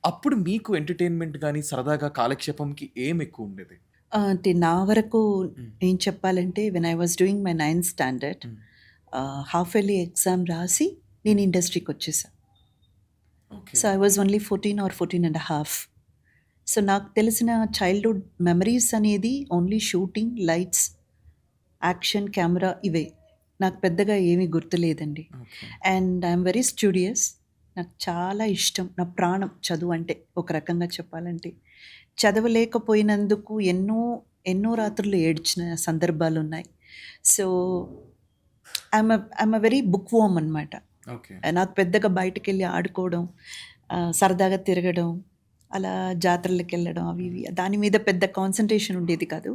అప్పుడు మీకు ఎంటర్‌టైన్‌మెంట్ గాని, సరదాగా కాలక్షేపంకి ఏమెక్కువుండేది? అంటే నా వరకు హ్మ్. ఏం చెప్పాలంటే when I was doing my 9థ్ standard hmm. Half yearly exam రాసి నేను హ్మ్. ఇండస్ట్రీకొచ్చేసా. Okay. So, I was only 14 or 14 ½ so, నాకు తెలిసిన చైల్డ్‌హుడ్ మెమరీస్ అనేది only shooting, lights, action, camera ఇవే. నాకు పెద్దగా ఏమీ గుర్తులేదండి. Okay. And I am very studious. నాకు చాలా ఇష్టం. నా ప్రాణం చదువంటే ఒక రకంగా చెప్పాలంటే. చదవలేకపోయినందుకు ఎన్నో రాత్రులు ఏడ్చిన సందర్భాలున్నాయి. So, I'm a very bookworm అనమాట. ఓకే. నాకు పెద్దగా బయటకెళ్ళి ఆడుకోవడం, సరదాగా తిరగడం, అలా జాతరలకెళ్ళడం అవి హ్మ్. ఇవి దాని మీద పెద్ద కాన్సంట్రేషన్ ఉండేది కాదు.